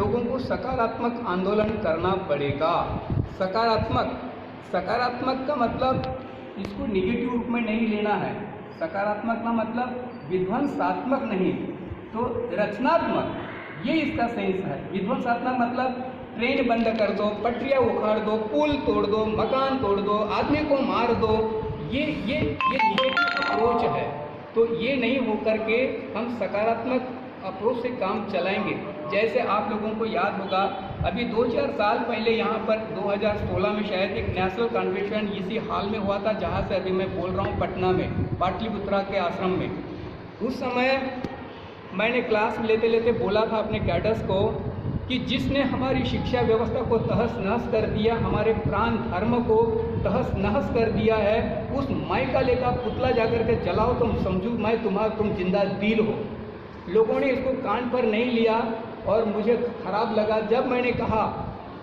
लोगों को सकारात्मक आंदोलन करना पड़ेगा। सकारात्मक का मतलब इसको निगेटिव रूप में नहीं लेना है। सकारात्मक का मतलब विध्वंसात्मक नहीं, तो रचनात्मक, ये इसका सेंस है। विध्वंसात्मक मतलब ट्रेन बंद कर दो, पटरियाँ उखाड़ दो, पुल तोड़ दो, मकान तोड़ दो, आदमी को मार दो, ये निगेटिव अप्रोच है। तो ये नहीं हो करके हम सकारात्मक अप्रोच से काम चलाएंगे। जैसे आप लोगों को याद होगा, अभी 2-4 साल पहले यहाँ पर 2016 में शायद एक नेशनल कन्वेंशन इसी हाल में हुआ था, जहाँ से अभी मैं बोल रहा हूँ, पटना में, पाटलिपुत्रा के आश्रम में। उस समय मैंने क्लास लेते लेते बोला था अपने कैडर्स को कि जिसने हमारी शिक्षा व्यवस्था को तहस नहस कर दिया, हमारे प्राण धर्म को तहस नहस कर दिया है, उस माई का लेकर पुतला जाकर के जलाओ, तुम समझो मैं तुम जिंदा दिल हो। लोगों ने इसको कान पर नहीं लिया और मुझे खराब लगा जब मैंने कहा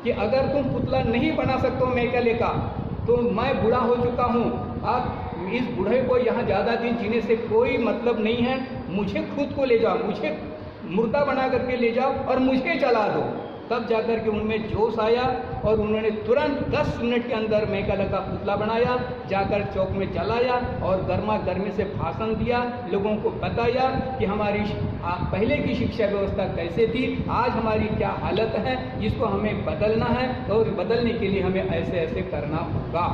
कि अगर तुम पुतला नहीं बना सकते हो मैकाले का, तो मैं बूढ़ा हो चुका हूँ, आप इस बूढ़े को यहाँ ज़्यादा दिन जीने से कोई मतलब नहीं है, मुझे खुद को ले जाओ, मुझे मुर्दा बना करके ले जाओ और मुझे जला दो। तब जाकर के उनमें जोश आया और उन्होंने तुरंत 10 मिनट के अंदर मैकाले का पुतला बनाया, जाकर चौक में जलाया और गर्मा गर्मी से भाषण दिया, लोगों को बताया कि हमारी पहले की शिक्षा व्यवस्था कैसे थी, आज हमारी क्या हालत है, इसको हमें बदलना है और बदलने के लिए हमें ऐसे ऐसे करना होगा।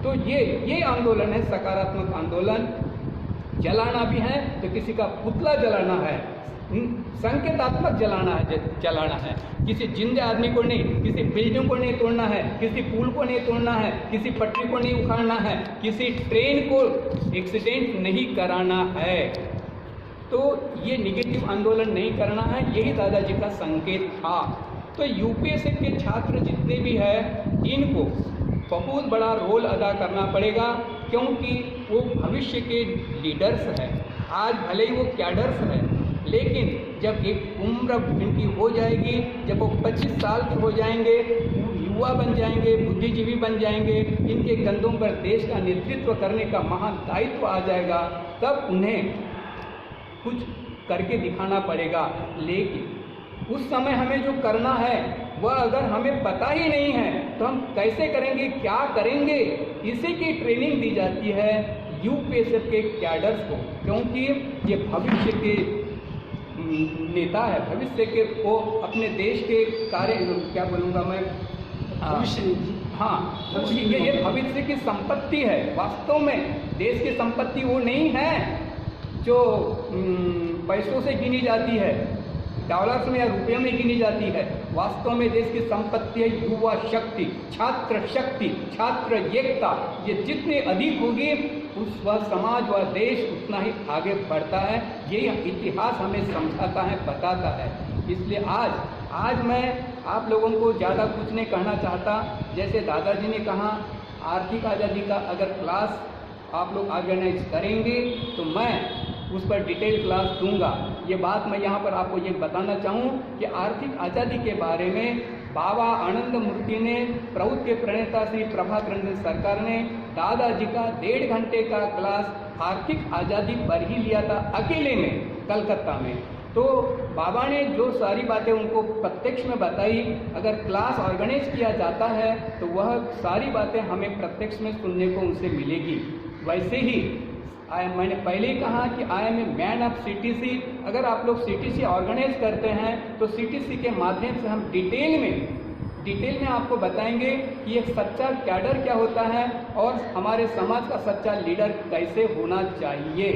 तो ये आंदोलन है, सकारात्मक आंदोलन। जलाना भी है तो किसी का पुतला जलाना है, संकेतात्मक जलाना है, किसी जिंदे आदमी को नहीं, किसी बिल्डिंग को नहीं तोड़ना है, किसी पुल को नहीं तोड़ना है, किसी पटरी को नहीं उखाड़ना है, किसी ट्रेन को एक्सीडेंट नहीं कराना है। तो ये निगेटिव आंदोलन नहीं करना है, यही दादाजी का संकेत था। तो यूपीएससी के छात्र जितने भी हैं, इनको बहुत बड़ा रोल अदा करना पड़ेगा, क्योंकि वो भविष्य के लीडर्स हैं। आज भले ही वो कैडर्स हैं, लेकिन जब एक उम्र इनकी हो जाएगी, जब वो 25 साल के हो जाएंगे, युवा बन जाएंगे, बुद्धिजीवी बन जाएंगे, इनके कंधों पर देश का नेतृत्व करने का महान दायित्व आ जाएगा, तब उन्हें कुछ करके दिखाना पड़ेगा। लेकिन उस समय हमें जो करना है वह अगर हमें पता ही नहीं है तो हम कैसे करेंगे, क्या करेंगे, इसी की ट्रेनिंग दी जाती है यूपीएससी के कैडर्स को, क्योंकि ये भविष्य के नेता है, भविष्य के वो अपने देश के कार्य, क्या बोलूँगा मैं, भविष्य, हाँ, ये भविष्य की संपत्ति है। वास्तव में देश की संपत्ति वो नहीं है जो पैसों से गिनी जाती है, डॉलर्स में या रुपये में गिनी जाती है। वास्तव में देश की संपत्ति है युवा शक्ति, छात्र एकता। ये जितनी अधिक होगी वह समाज व देश उतना ही आगे बढ़ता है। यही इतिहास हमें समझाता है, बताता है। इसलिए आज मैं आप लोगों को ज़्यादा कुछ नहीं कहना चाहता। जैसे दादाजी ने कहा, आर्थिक आज़ादी का अगर क्लास आप लोग ऑर्गेनाइज करेंगे तो मैं उस पर डिटेल क्लास दूंगा। ये बात मैं यहाँ पर आपको ये बताना चाहूँ कि आर्थिक आज़ादी के बारे में बाबा आनंद मूर्ति ने, प्रउत के प्रणेता श्री प्रभात रंजन सरकार ने दादाजी का 1.5 घंटे का क्लास आर्थिक आज़ादी पर ही लिया था, अकेले में, कलकत्ता में। तो बाबा ने जो सारी बातें उनको प्रत्यक्ष में बताई, अगर क्लास ऑर्गेनाइज किया जाता है तो वह सारी बातें हमें प्रत्यक्ष में सुनने को उनसे मिलेगी। वैसे ही मैंने पहले ही कहा कि I am a man of CTC. अगर आप लोग सीटीसी ऑर्गेनाइज करते हैं तो सीटीसी के माध्यम से हम डिटेल में आपको बताएंगे कि एक सच्चा कैडर क्या होता है और हमारे समाज का सच्चा लीडर कैसे होना चाहिए।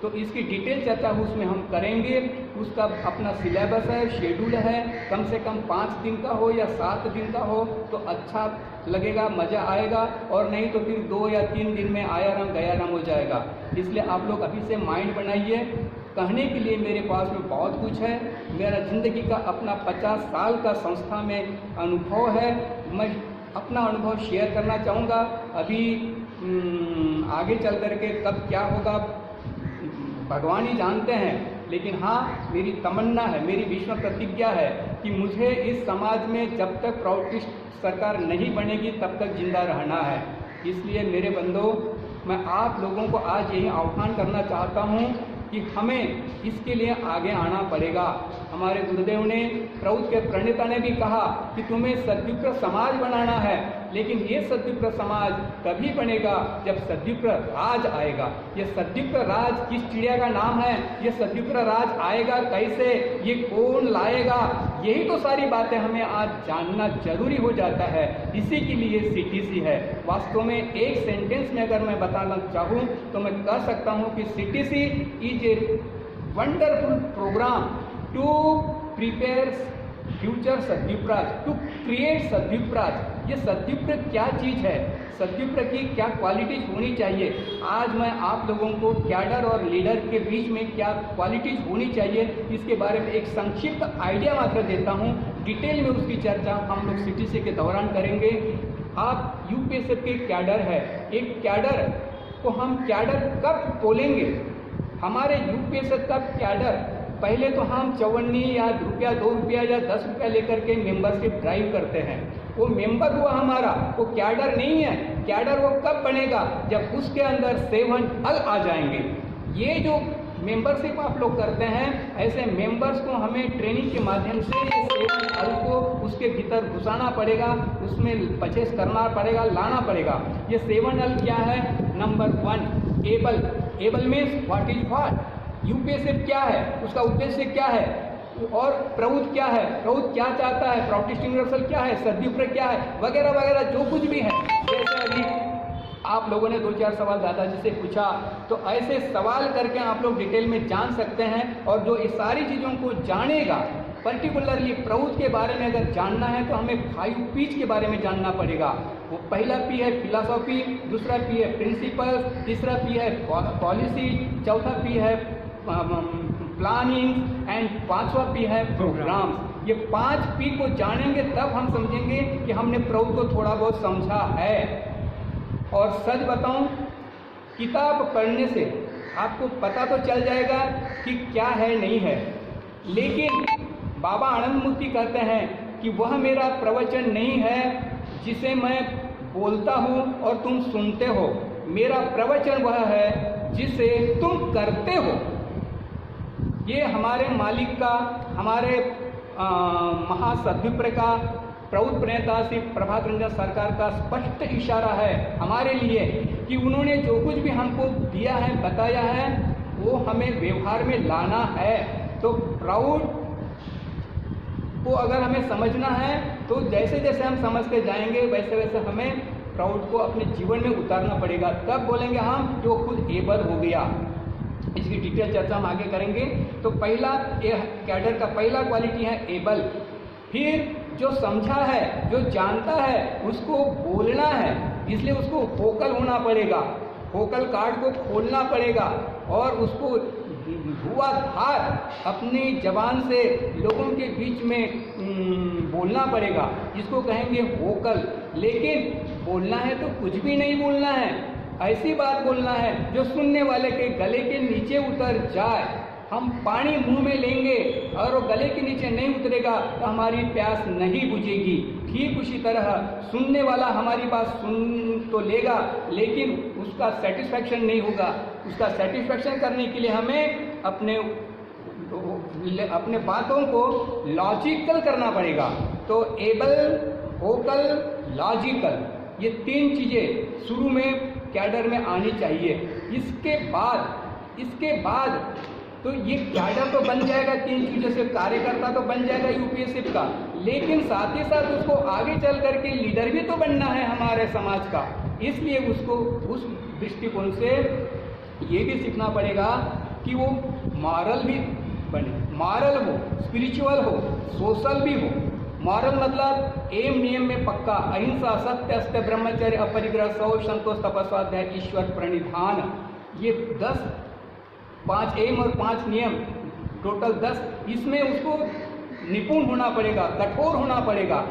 तो इसकी डिटेल चर्चा उसमें हम करेंगे। उसका अपना सिलेबस है, शेड्यूल है, कम से कम 5 दिन का हो या 7 दिन का हो तो अच्छा लगेगा, मज़ा आएगा, और नहीं तो फिर 2 या 3 दिन में आया राम गया राम हो जाएगा। इसलिए आप लोग अभी से माइंड बनाइए। कहने के लिए मेरे पास में बहुत कुछ है। मेरा ज़िंदगी का अपना 50 साल का संस्था में अनुभव है। मैं अपना अनुभव शेयर करना चाहूँगा। अभी आगे चल करके कब क्या होगा भगवान ही जानते हैं, लेकिन हाँ, मेरी तमन्ना है, मेरी भीष्म प्रतिज्ञा है कि मुझे इस समाज में जब तक प्राउडिस्ट सरकार नहीं बनेगी तब तक जिंदा रहना है। इसलिए मेरे बंधुओं, मैं आप लोगों को आज यही आह्वान करना चाहता हूँ कि हमें इसके लिए आगे आना पड़ेगा। हमारे गुरुदेव ने, प्रभु के प्रणेता ने भी कहा कि तुम्हें सद्युक्त समाज बनाना है, लेकिन ये सद्युक्त समाज तभी बनेगा जब सद्युक्त राज आएगा। ये सद्युक्त राज किस चिड़िया का नाम है, ये सद्युक्त राज आएगा कैसे, ये कौन लाएगा, यही तो सारी बातें हमें आज जानना जरूरी हो जाता है। इसी के लिए CTC है। वास्तव में एक सेंटेंस में अगर मैं बताना चाहूँ तो मैं कह सकता हूँ कि CTC is a wonderful programme to prepare future सद्युप्राज, टू क्रिएट सद्युप्राज। ये सद्युप्र क्या चीज़ है, सद्युप्र की क्या क्वालिटीज होनी चाहिए, आज मैं आप लोगों को कैडर और लीडर के बीच में क्या क्वालिटीज होनी चाहिए इसके बारे में एक संक्षिप्त आइडिया मात्र देता हूँ। डिटेल में उसकी चर्चा हम लोग CTC के दौरान करेंगे। आप UPSF के कैडर है, एक कैडर को हम कैडर कब बोलेंगे, हमारे UPSF का कैडर पहले तो हम 54 या रुपया 2 रुपया या 10 रुपया लेकर के मेंबरशिप ड्राइव करते हैं, वो मेंबर हुआ हमारा, वो कैडर नहीं है। कैडर वो कब बनेगा, जब उसके अंदर 7 अल आ जाएंगे। ये जो मेंबरशिप आप लोग करते हैं, ऐसे मेंबर्स को हमें ट्रेनिंग के माध्यम से ये 7 अल को उसके भीतर घुसाना पड़ेगा, उसमें परचेस करना पड़ेगा, लाना पड़ेगा। ये 7 अल क्या है, number 1 able. Able means what is what, UPSF क्या है, उसका उद्देश्य क्या है, और प्रभुत्व क्या है, प्रभुत्व क्या चाहता है, प्रोटेस्ट यूनिवर्सल क्या है, सद्युप्र क्या है, वगैरह वगैरह जो कुछ भी है। जैसे अभी आप लोगों ने 2-4 सवाल दादाजी से पूछा, तो ऐसे सवाल करके आप लोग डिटेल में जान सकते हैं। और जो इस सारी चीज़ों को जानेगा, पर्टिकुलरली प्रभुत्व के बारे में अगर जानना है तो हमें 5 P's के बारे में जानना पड़ेगा। वो पहला P है फिलॉसफी, दूसरा P है प्रिंसिपल्स, तीसरा P है पॉलिसी, चौथा P है प्लानिंग एंड 5वां P है प्रोग्राम्स। ये 5 P को जानेंगे तब हम समझेंगे कि हमने प्रभु को थोड़ा बहुत समझा है। और सच बताऊं, किताब पढ़ने से आपको पता तो चल जाएगा कि क्या है नहीं है, लेकिन बाबा आनंद मूर्ति कहते हैं कि वह मेरा प्रवचन नहीं है जिसे मैं बोलता हूँ और तुम सुनते हो, मेरा प्रवचन वह है जिसे तुम करते हो। ये हमारे मालिक का, हमारे महासद्युप्र का, प्रभु प्रणेता श्री प्रभात रंजन सरकार का स्पष्ट इशारा है हमारे लिए कि उन्होंने जो कुछ भी हमको दिया है, बताया है, वो हमें व्यवहार में लाना है। तो प्राउड को अगर हमें समझना है तो जैसे जैसे हम समझते जाएंगे वैसे वैसे हमें प्राउड को अपने जीवन में उतारना पड़ेगा, तब बोलेंगे हम जो खुद एबल हो गया। इसकी डिटेल चर्चा हम आगे करेंगे। तो पहला कैडर का पहला क्वालिटी है एबल। फिर जो समझा है, जो जानता है, उसको बोलना है, इसलिए उसको वोकल होना पड़ेगा, वोकल कार्ड को खोलना पड़ेगा और उसको धुआंधार अपनी जबान से लोगों के बीच में बोलना पड़ेगा, इसको कहेंगे वोकल। लेकिन बोलना है तो कुछ भी नहीं बोलना है, ऐसी बात बोलना है जो सुनने वाले के गले के नीचे उतर जाए। हम पानी मुंह में लेंगे और वो गले के नीचे नहीं उतरेगा तो हमारी प्यास नहीं बुझेगी। ठीक उसी तरह सुनने वाला हमारी बात सुन तो लेगा, लेकिन उसका सेटिस्फैक्शन नहीं होगा। उसका सेटिस्फैक्शन करने के लिए हमें अपने बातों को लॉजिकल करना पड़ेगा। तो एबल, वोकल, लॉजिकल, ये 3 चीज़ें शुरू में कैडर में आनी चाहिए। इसके बाद तो ये कैडर तो बन जाएगा 3 चीज़ों से, कार्यकर्ता तो बन जाएगा UPSF का, लेकिन साथ ही साथ उसको आगे चल करके लीडर भी तो बनना है हमारे समाज का। इसलिए उसको उस दृष्टिकोण से ये भी सीखना पड़ेगा कि वो मॉरल भी बने, मॉरल हो, स्पिरिचुअल हो, सोशल भी हो। मॉरल मतलब एम नियम में पक्का, अहिंसा, सत्य, अस्त्य, ब्रह्मचर्य, अपरिग्रह, शौच, संतोष, तपस्वाध्याय, ईश्वर प्रणिधान, ये 5 एम और 5 नियम, टोटल 10। इसमें उसको निपुण होना पड़ेगा, कठोर होना पड़ेगा।